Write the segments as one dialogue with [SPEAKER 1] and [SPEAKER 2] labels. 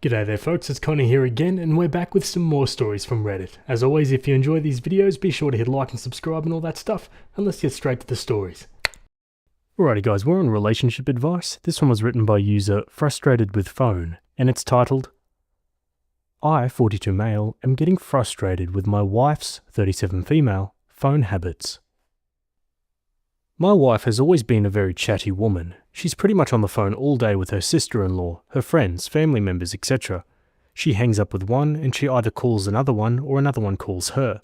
[SPEAKER 1] G'day there folks, it's Connor here again, and we're back with some more stories from Reddit. As always, if you enjoy these videos, be sure to hit like and subscribe and all that stuff, and let's get straight to the stories. Alrighty guys, we're on relationship advice. This one was written by user Frustrated with Phone, and it's titled, I, 42 male, am getting frustrated with my wife's, 37 female, phone habits. My wife has always been a very chatty woman. She's pretty much on the phone all day with her sister-in-law, her friends, family members, etc. She hangs up with one and she either calls another one or another one calls her.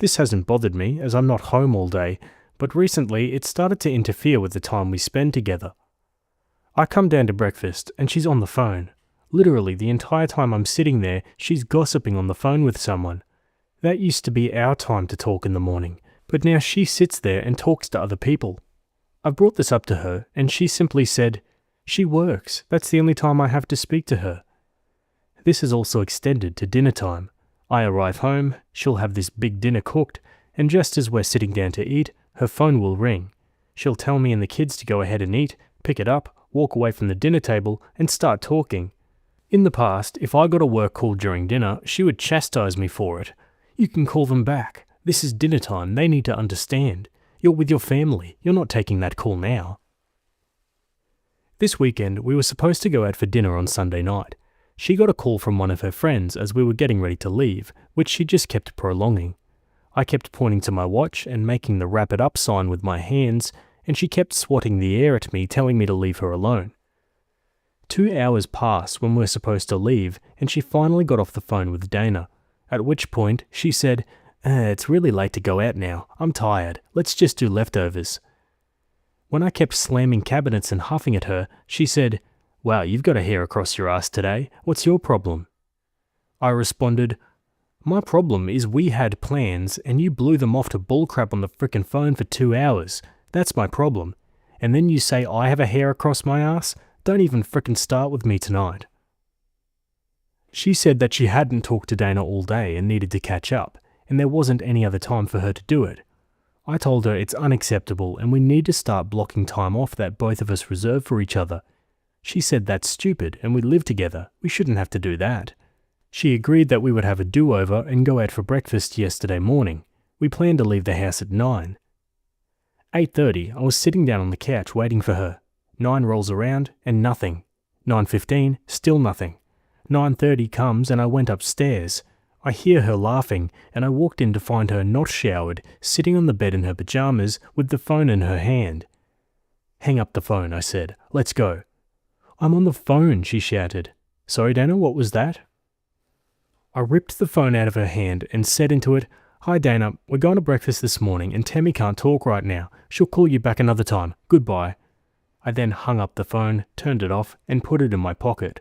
[SPEAKER 1] This hasn't bothered me as I'm not home all day, but recently it started to interfere with the time we spend together. I come down to breakfast and she's on the phone. Literally the entire time I'm sitting there, she's gossiping on the phone with someone. That used to be our time to talk in the morning, but now she sits there and talks to other people. I brought this up to her and she simply said, "She works, that's the only time I have to speak to her." This is also extended to dinner time. I arrive home, she'll have this big dinner cooked, and just as we're sitting down to eat, her phone will ring. She'll tell me and the kids to go ahead and eat, pick it up, walk away from the dinner table, and start talking. In the past, if I got a work call during dinner, she would chastise me for it. "You can call them back. This is dinner time, they need to understand. You're with your family, you're not taking that call now." This weekend, we were supposed to go out for dinner on Sunday night. She got a call from one of her friends as we were getting ready to leave, which she just kept prolonging. I kept pointing to my watch and making the wrap it up sign with my hands, and she kept swatting the air at me, telling me to leave her alone. 2 hours passed when we were supposed to leave, and she finally got off the phone with Dana, at which point she said, "It's really late to go out now. I'm tired. Let's just do leftovers." When I kept slamming cabinets and huffing at her, she said, "Wow, you've got a hair across your ass today. What's your problem?" I responded, "My problem is we had plans and you blew them off to bullcrap on the frickin' phone for 2 hours. That's my problem. And then you say I have a hair across my ass? Don't even frickin' start with me tonight." She said that she hadn't talked to Dana all day and needed to catch up, and there wasn't any other time for her to do it. I told her it's unacceptable and we need to start blocking time off that both of us reserve for each other. She said that's stupid and we live together, we shouldn't have to do that. She agreed that we would have a do-over and go out for breakfast yesterday morning. We planned to leave the house at 9. 8:30, I was sitting down on the couch waiting for her. 9 rolls around and nothing. 9:15, still nothing. 9:30 comes and I went upstairs. I hear her laughing, and I walked in to find her not showered, sitting on the bed in her pajamas with the phone in her hand. "Hang up the phone," I said. "Let's go." "I'm on the phone," she shouted. "Sorry, Dana, what was that?" I ripped the phone out of her hand and said into it, "Hi Dana, we're going to breakfast this morning and Tammy can't talk right now. She'll call you back another time. Goodbye." I then hung up the phone, turned it off, and put it in my pocket.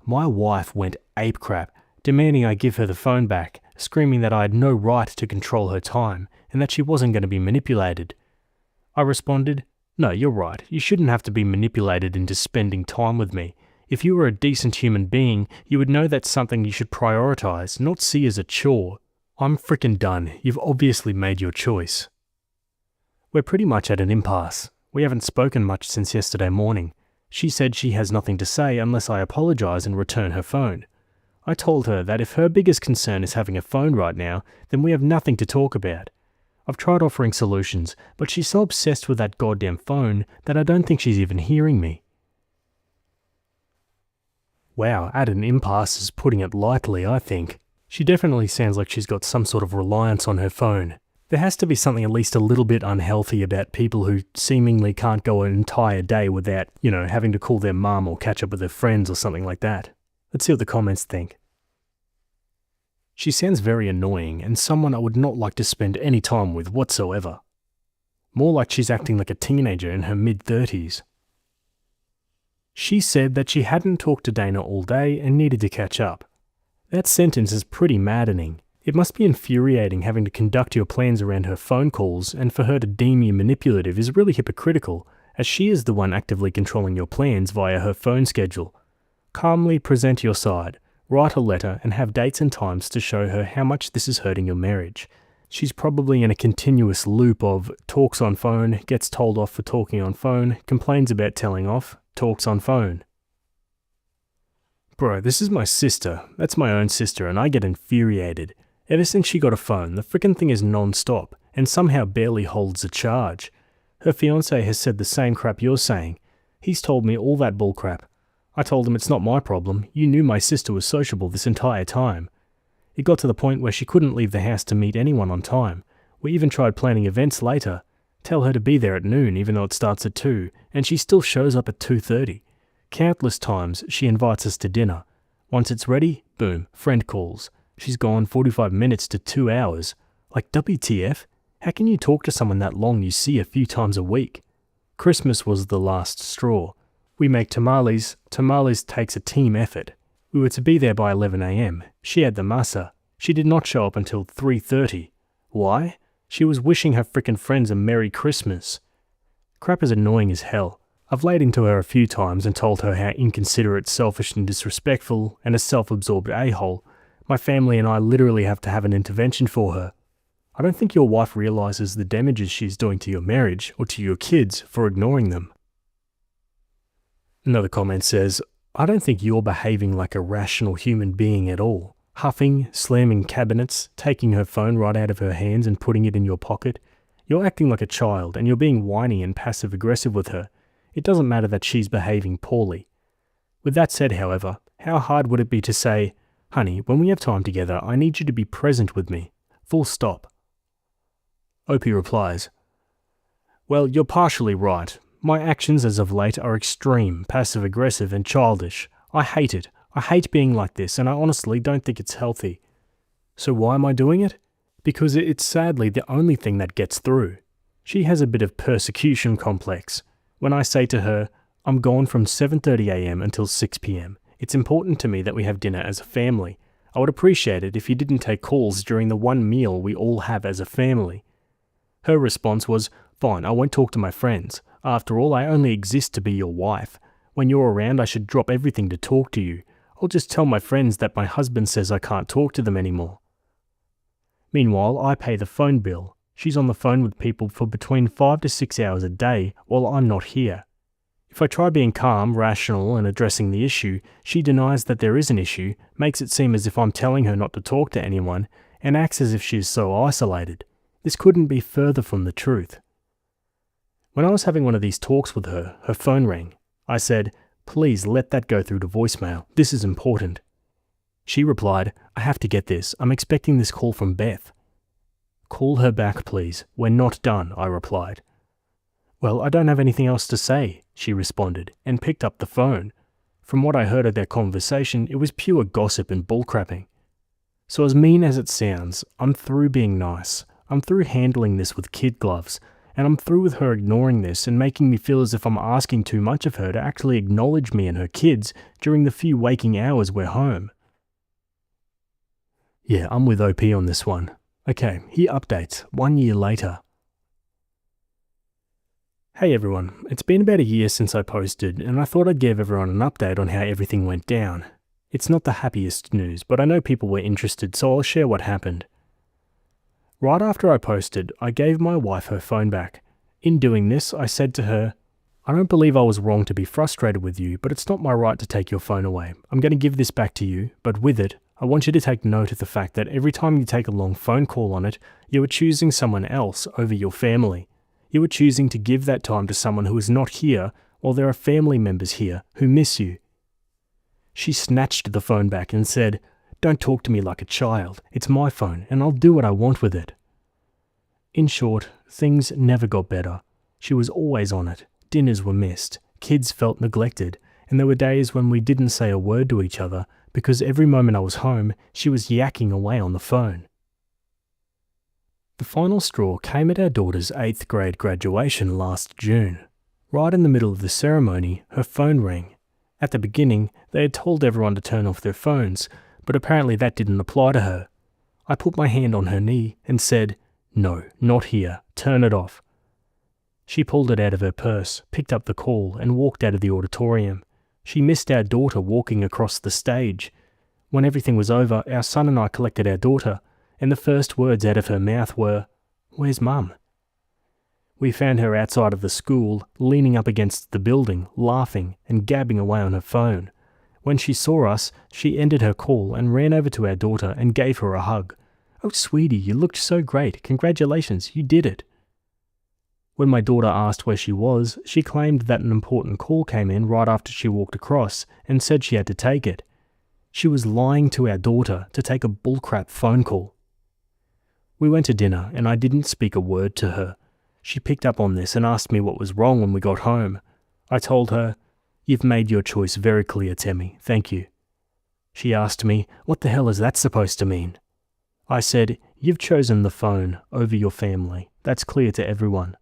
[SPEAKER 1] My wife went apecrap, demanding I give her the phone back, screaming that I had no right to control her time and that she wasn't going to be manipulated. I responded, "No, you're right. You shouldn't have to be manipulated into spending time with me. If you were a decent human being, you would know that's something you should prioritize, not see as a chore. I'm frickin' done. You've obviously made your choice." We're pretty much at an impasse. We haven't spoken much since yesterday morning. She said she has nothing to say unless I apologize and return her phone. I told her that if her biggest concern is having a phone right now, then we have nothing to talk about. I've tried offering solutions, but she's so obsessed with that goddamn phone that I don't think she's even hearing me. Wow, at an impasse is putting it lightly, I think. She definitely sounds like she's got some sort of reliance on her phone. There has to be something at least a little bit unhealthy about people who seemingly can't go an entire day without, having to call their mum or catch up with their friends or something like that. Let's see what the comments think. She sounds very annoying and someone I would not like to spend any time with whatsoever. More like she's acting like a teenager in her mid-30s. She said that she hadn't talked to Dana all day and needed to catch up. That sentence is pretty maddening. It must be infuriating having to conduct your plans around her phone calls, and for her to deem you manipulative is really hypocritical, as she is the one actively controlling your plans via her phone schedule. Calmly present your side, write a letter and have dates and times to show her how much this is hurting your marriage. She's probably in a continuous loop of talks on phone, gets told off for talking on phone, complains about telling off, talks on phone. Bro, this is my sister. That's my own sister, and I get infuriated. Ever since she got a phone, the frickin' thing is non-stop, and somehow barely holds a charge. Her fiancé has said the same crap you're saying. He's told me all that bullcrap. I told him it's not my problem. You knew my sister was sociable this entire time. It got to the point where she couldn't leave the house to meet anyone on time. We even tried planning events later. Tell her to be there at noon even though it starts at 2, and she still shows up at 2:30. Countless times she invites us to dinner. Once it's ready, boom, friend calls. She's gone 45 minutes to 2 hours. Like WTF? How can you talk to someone that long you see a few times a week? Christmas was the last straw. We make tamales. Tamales takes a team effort. We were to be there by 11 a.m. She had the masa. She did not show up until 3:30. Why? She was wishing her frickin' friends a Merry Christmas. Crap is annoying as hell. I've laid into her a few times and told her how inconsiderate, selfish and disrespectful, and a self-absorbed a-hole. My family and I literally have to have an intervention for her. I don't think your wife realizes the damages she's doing to your marriage or to your kids for ignoring them. Another comment says, I don't think you're behaving like a rational human being at all. Huffing, slamming cabinets, taking her phone right out of her hands and putting it in your pocket. You're acting like a child and you're being whiny and passive-aggressive with her. It doesn't matter that she's behaving poorly. With that said, however, how hard would it be to say, honey, when we have time together, I need you to be present with me. Full stop. Opie replies, well, you're partially right. My actions as of late are extreme, passive-aggressive and childish. I hate it. I hate being like this, and I honestly don't think it's healthy. So why am I doing it? Because it's sadly the only thing that gets through. She has a bit of persecution complex. When I say to her, I'm gone from 7:30 a.m. until 6 p.m. It's important to me that we have dinner as a family. I would appreciate it if you didn't take calls during the one meal we all have as a family. Her response was, fine, I won't talk to my friends. After all, I only exist to be your wife. When you're around, I should drop everything to talk to you. I'll just tell my friends that my husband says I can't talk to them anymore. Meanwhile, I pay the phone bill. She's on the phone with people for between 5 to 6 hours a day while I'm not here. If I try being calm, rational, and addressing the issue, she denies that there is an issue, makes it seem as if I'm telling her not to talk to anyone, and acts as if she is so isolated. This couldn't be further from the truth. When I was having one of these talks with her, her phone rang. I said, please let that go through to voicemail. This is important. She replied, I have to get this. I'm expecting this call from Beth. Call her back, please. We're not done, I replied. Well, I don't have anything else to say, she responded, and picked up the phone. From what I heard of their conversation, it was pure gossip and bullcrapping. So as mean as it sounds, I'm through being nice. I'm through handling this with kid gloves, and I'm through with her ignoring this and making me feel as if I'm asking too much of her to actually acknowledge me and her kids during the few waking hours we're home. Yeah, I'm with OP on this one. Okay, here updates, 1 year later. Hey everyone, it's been about a year since I posted, and I thought I'd give everyone an update on how everything went down. It's not the happiest news, but I know people were interested, so I'll share what happened. Right after I posted, I gave my wife her phone back. In doing this, I said to her, I don't believe I was wrong to be frustrated with you, but it's not my right to take your phone away. I'm going to give this back to you, but with it, I want you to take note of the fact that every time you take a long phone call on it, you are choosing someone else over your family. You are choosing to give that time to someone who is not here while there are family members here who miss you. She snatched the phone back and said, don't talk to me like a child. It's my phone and I'll do what I want with it. In short, things never got better. She was always on it. Dinners were missed. Kids felt neglected. And there were days when we didn't say a word to each other because every moment I was home, she was yakking away on the phone. The final straw came at our daughter's 8th grade graduation last June. Right in the middle of the ceremony, her phone rang. At the beginning, they had told everyone to turn off their phones, but apparently that didn't apply to her. I put my hand on her knee and said, no, not here, turn it off. She pulled it out of her purse, picked up the call and walked out of the auditorium. She missed our daughter walking across the stage. When everything was over, our son and I collected our daughter, and the first words out of her mouth were, where's Mum? We found her outside of the school, leaning up against the building, laughing and gabbing away on her phone. When she saw us, she ended her call and ran over to our daughter and gave her a hug. "Oh, sweetie, you looked so great. Congratulations, you did it." When my daughter asked where she was, she claimed that an important call came in right after she walked across and said she had to take it. She was lying to our daughter to take a bullcrap phone call. We went to dinner and I didn't speak a word to her. She picked up on this and asked me what was wrong when we got home. I told her, "You've made your choice very clear, Temmie, thank you." She asked me, "What the hell is that supposed to mean?" I said, "You've chosen the phone over your family. That's clear to everyone."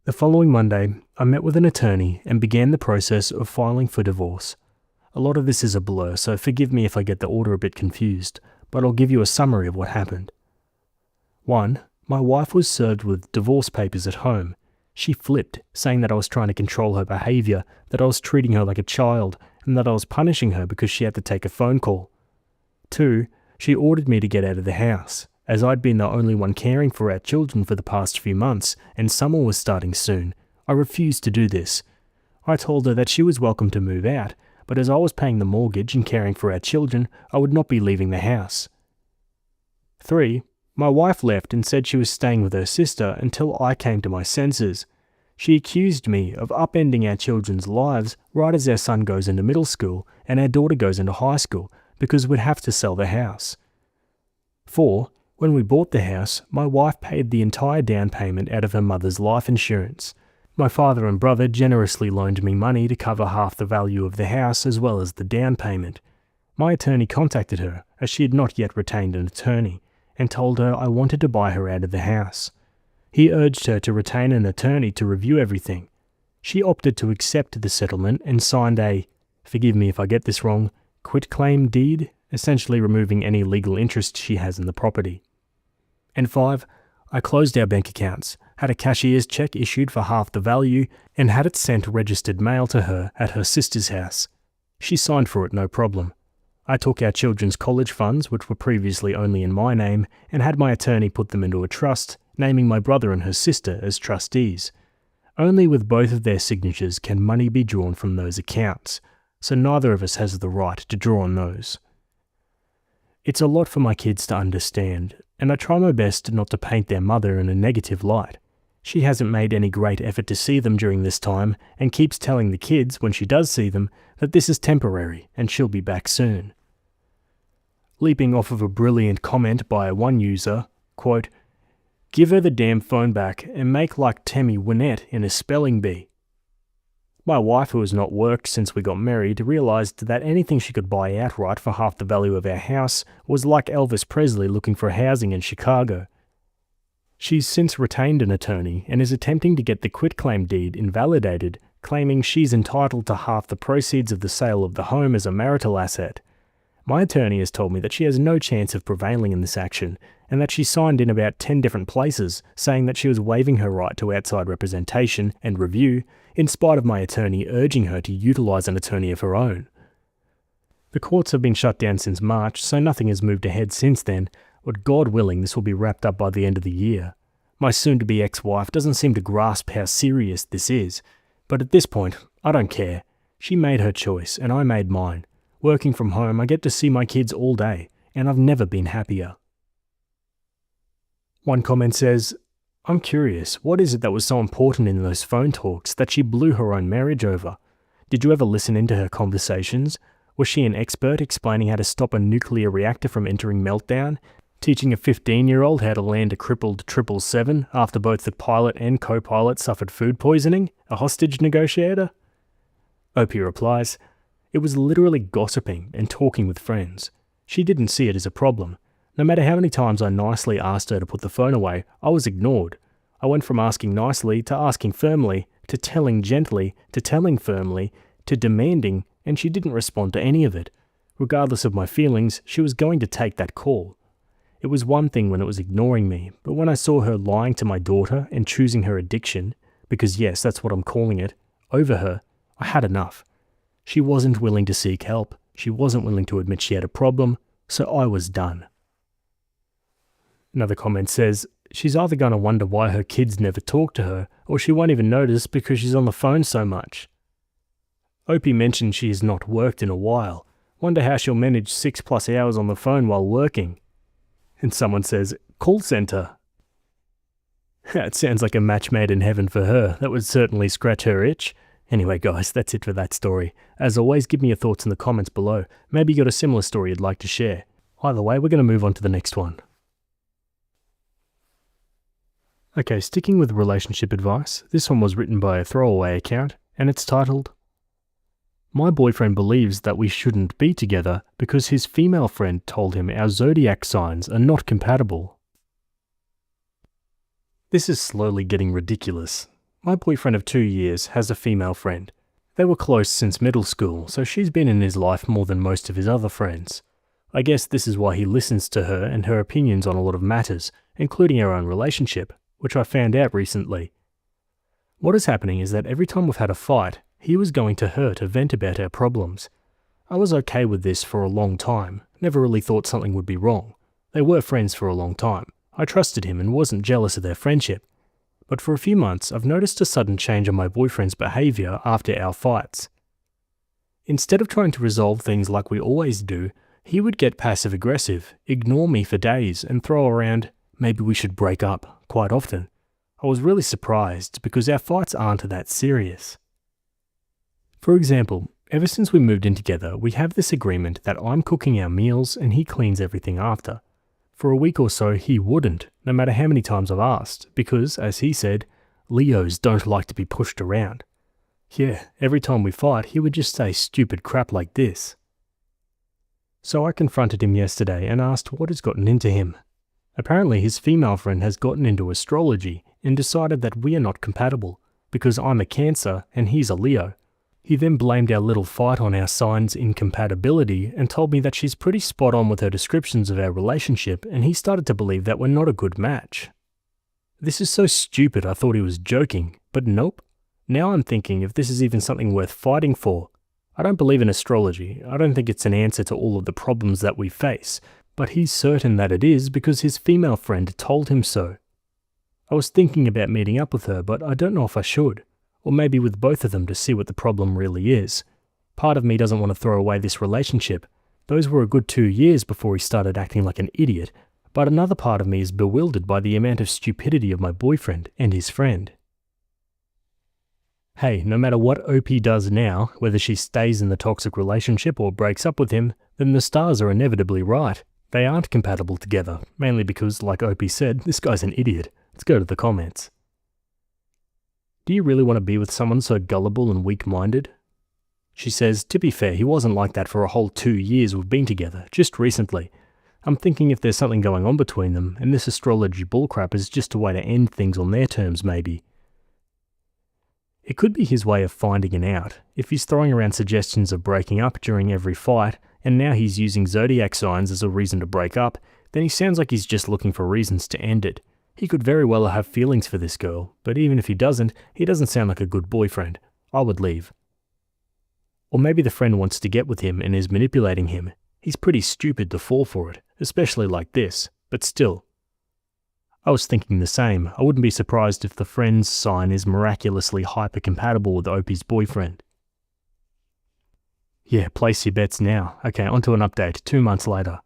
[SPEAKER 1] The following Monday, I met with an attorney and began the process of filing for divorce. A lot of this is a blur, so forgive me if I get the order a bit confused, but I'll give you a summary of what happened. 1. My wife was served with divorce papers at home. She flipped, saying that I was trying to control her behaviour, that I was treating her like a child, and that I was punishing her because she had to take a phone call. 2. She ordered me to get out of the house, as I'd been the only one caring for our children for the past few months, and summer was starting soon. I refused to do this. I told her that she was welcome to move out, but as I was paying the mortgage and caring for our children, I would not be leaving the house. 3. My wife left and said she was staying with her sister until I came to my senses. She accused me of upending our children's lives right as our son goes into middle school and our daughter goes into high school because we'd have to sell the house. 4. When we bought the house, my wife paid the entire down payment out of her mother's life insurance. My father and brother generously loaned me money to cover half the value of the house as well as the down payment. My attorney contacted her, as she had not yet retained an attorney, and told her I wanted to buy her out of the house. He urged her to retain an attorney to review everything. She opted to accept the settlement and signed a, forgive me if I get this wrong, quitclaim deed, essentially removing any legal interest she has in the property. And 5. I closed our bank accounts, had a cashier's check issued for half the value, and had it sent registered mail to her at her sister's house. She signed for it no problem. I took our children's college funds, which were previously only in my name, and had my attorney put them into a trust, naming my brother and her sister as trustees. Only with both of their signatures can money be drawn from those accounts, so neither of us has the right to draw on those. It's a lot for my kids to understand, and I try my best not to paint their mother in a negative light. She hasn't made any great effort to see them during this time and keeps telling the kids, when she does see them, that this is temporary and she'll be back soon. Leaping off of a brilliant comment by one user, quote, "Give her the damn phone back and make like Temmie Wynette in a spelling bee." My wife, who has not worked since we got married, realised that anything she could buy outright for half the value of our house was like Elvis Presley looking for housing in Chicago. She's since retained an attorney and is attempting to get the quitclaim deed invalidated, claiming she's entitled to half the proceeds of the sale of the home as a marital asset. My attorney has told me that she has no chance of prevailing in this action, and that she signed in about 10 different places saying that she was waiving her right to outside representation and review, in spite of my attorney urging her to utilise an attorney of her own. The courts have been shut down since March, so nothing has moved ahead since then, but God willing this will be wrapped up by the end of the year. My soon-to-be ex-wife doesn't seem to grasp how serious this is, but at this point, I don't care. She made her choice, and I made mine. Working from home, I get to see my kids all day, and I've never been happier. One comment says, "I'm curious, what is it that was so important in those phone talks that she blew her own marriage over? Did you ever listen into her conversations? Was she an expert explaining how to stop a nuclear reactor from entering meltdown? Teaching a 15-year-old how to land a crippled 777 after both the pilot and co-pilot suffered food poisoning? A hostage negotiator?" Opie replies, "It was literally gossiping and talking with friends. She didn't see it as a problem. No matter how many times I nicely asked her to put the phone away, I was ignored. I went from asking nicely to asking firmly, to telling gently, to telling firmly, to demanding, and she didn't respond to any of it. Regardless of my feelings, she was going to take that call. It was one thing when it was ignoring me, but when I saw her lying to my daughter and choosing her addiction, because yes, that's what I'm calling it, over her, I had enough. She wasn't willing to seek help. She wasn't willing to admit she had a problem, so I was done." Another comment says, "She's either going to wonder why her kids never talk to her, or she won't even notice because she's on the phone so much." Opie mentioned she has not worked in a while. Wonder how she'll manage 6+ hours on the phone while working. And someone says, call center. That sounds like a match made in heaven for her. That would certainly scratch her itch. Anyway guys, that's it for that story. As always, give me your thoughts in the comments below. Maybe you got a similar story you'd like to share. Either way, we're going to move on to the next one. Okay, sticking with relationship advice, this one was written by a throwaway account, and it's titled, My boyfriend believes that we shouldn't be together because his female friend told him our zodiac signs are not compatible. This is slowly getting ridiculous. My boyfriend of 2 years has a female friend. They were close since middle school, so she's been in his life more than most of his other friends. I guess this is why he listens to her and her opinions on a lot of matters, including our own relationship, which I found out recently. What is happening is that every time we've had a fight, he was going to her to vent about our problems. I was okay with this for a long time, never really thought something would be wrong. They were friends for a long time. I trusted him and wasn't jealous of their friendship. But for a few months, I've noticed a sudden change in my boyfriend's behaviour after our fights. Instead of trying to resolve things like we always do, he would get passive-aggressive, ignore me for days, and throw around, maybe we should break up, quite often. I was really surprised because our fights aren't that serious. For example, ever since we moved in together, we have this agreement that I'm cooking our meals and he cleans everything after. For a week or so, he wouldn't, no matter how many times I've asked, because, as he said, Leos don't like to be pushed around. Yeah, every time we fight, he would just say stupid crap like this. So I confronted him yesterday and asked what has gotten into him. Apparently his female friend has gotten into astrology and decided that we are not compatible, because I'm a Cancer and he's a Leo. He then blamed our little fight on our signs' incompatibility and told me that she's pretty spot on with her descriptions of our relationship, and he started to believe that we're not a good match. This is so stupid I thought he was joking, but nope. Now I'm thinking if this is even something worth fighting for. I don't believe in astrology. I don't think it's an answer to all of the problems that we face, but he's certain that it is because his female friend told him so. I was thinking about meeting up with her, but I don't know if I should. Or maybe with both of them to see what the problem really is. Part of me doesn't want to throw away this relationship. Those were a good 2 years before he started acting like an idiot, but another part of me is bewildered by the amount of stupidity of my boyfriend and his friend. Hey, no matter what OP does now, whether she stays in the toxic relationship or breaks up with him, then the stars are inevitably right. They aren't compatible together, mainly because, like OP said, this guy's an idiot. Let's go to the comments. Do you really want to be with someone so gullible and weak-minded? She says, to be fair, he wasn't like that for a whole 2 years we've been together, just recently. I'm thinking if there's something going on between them, and this astrology bullcrap is just a way to end things on their terms maybe. It could be his way of finding an out. If he's throwing around suggestions of breaking up during every fight, and now he's using zodiac signs as a reason to break up, then he sounds like he's just looking for reasons to end it. He could very well have feelings for this girl, but even if he doesn't sound like a good boyfriend. I would leave. Or maybe the friend wants to get with him and is manipulating him. He's pretty stupid to fall for it, especially like this, but still. I was thinking the same. I wouldn't be surprised if the friend's sign is miraculously hyper-compatible with Opie's boyfriend. Yeah, place your bets now. Okay, onto an update 2 months later.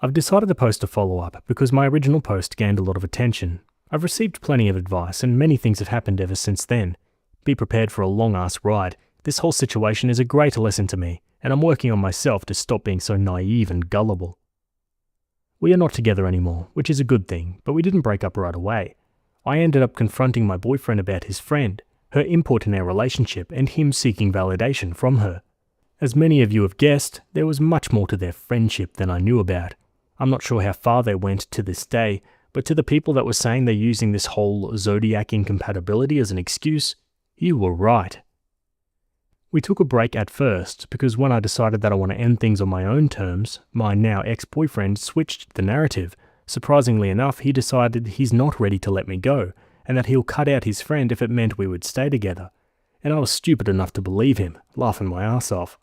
[SPEAKER 1] I've decided to post a follow-up because my original post gained a lot of attention. I've received plenty of advice and many things have happened ever since then. Be prepared for a long-ass ride. This whole situation is a great lesson to me, and I'm working on myself to stop being so naive and gullible. We are not together anymore, which is a good thing, but we didn't break up right away. I ended up confronting my boyfriend about his friend, her input in our relationship, and him seeking validation from her. As many of you have guessed, there was much more to their friendship than I knew about. I'm not sure how far they went to this day, but to the people that were saying they're using this whole zodiac incompatibility as an excuse, you were right. We took a break at first because when I decided that I want to end things on my own terms, my now ex-boyfriend switched the narrative. Surprisingly enough, he decided he's not ready to let me go, and that he'll cut out his friend if it meant we would stay together. And I was stupid enough to believe him, laughing my ass off.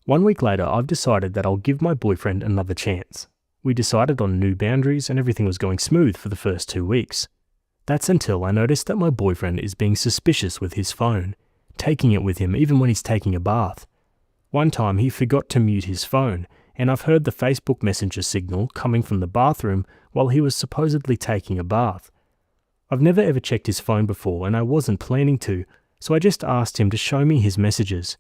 [SPEAKER 1] 1 week later, I've decided that I'll give my boyfriend another chance. We decided on new boundaries and everything was going smooth for the first 2 weeks. That's until I noticed that my boyfriend is being suspicious with his phone, taking it with him even when he's taking a bath. One time he forgot to mute his phone, and I've heard the Facebook Messenger signal coming from the bathroom while he was supposedly taking a bath. I've never ever checked his phone before, and I wasn't planning to, so I just asked him to show me his messages.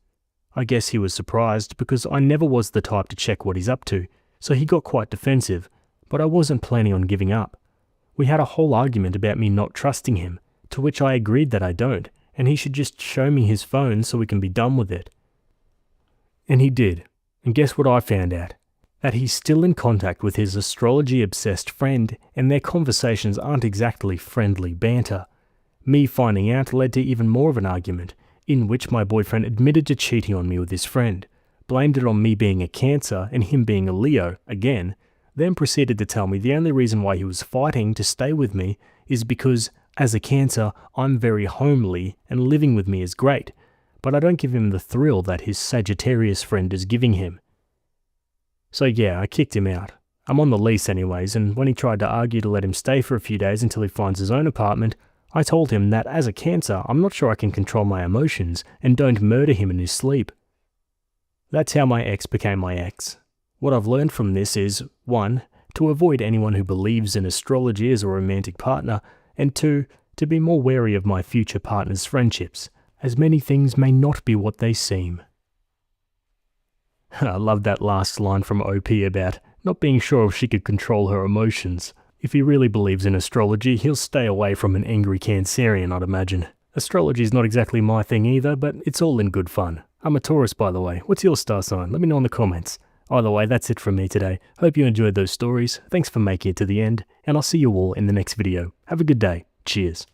[SPEAKER 1] I guess he was surprised because I never was the type to check what he's up to, so he got quite defensive, but I wasn't planning on giving up. We had a whole argument about me not trusting him, to which I agreed that I don't, and he should just show me his phone so we can be done with it. And he did, and guess what I found out? That he's still in contact with his astrology-obsessed friend, and their conversations aren't exactly friendly banter. Me finding out led to even more of an argument, in which my boyfriend admitted to cheating on me with his friend, blamed it on me being a Cancer and him being a Leo, again, then proceeded to tell me the only reason why he was fighting to stay with me is because, as a Cancer, I'm very homely and living with me is great, but I don't give him the thrill that his Sagittarius friend is giving him. So yeah, I kicked him out. I'm on the lease anyways, and when he tried to argue to let him stay for a few days until he finds his own apartment, I told him that as a Cancer, I'm not sure I can control my emotions and don't murder him in his sleep. That's how my ex became my ex. What I've learned from this is, 1, to avoid anyone who believes in astrology as a romantic partner, and 2, to be more wary of my future partner's friendships, as many things may not be what they seem. I love that last line from OP about not being sure if she could control her emotions. If he really believes in astrology, he'll stay away from an angry Cancerian, I'd imagine. Astrology is not exactly my thing either, but it's all in good fun. I'm a Taurus, by the way. What's your star sign? Let me know in the comments. Either way, that's it from me today. Hope you enjoyed those stories. Thanks for making it to the end, and I'll see you all in the next video. Have a good day. Cheers.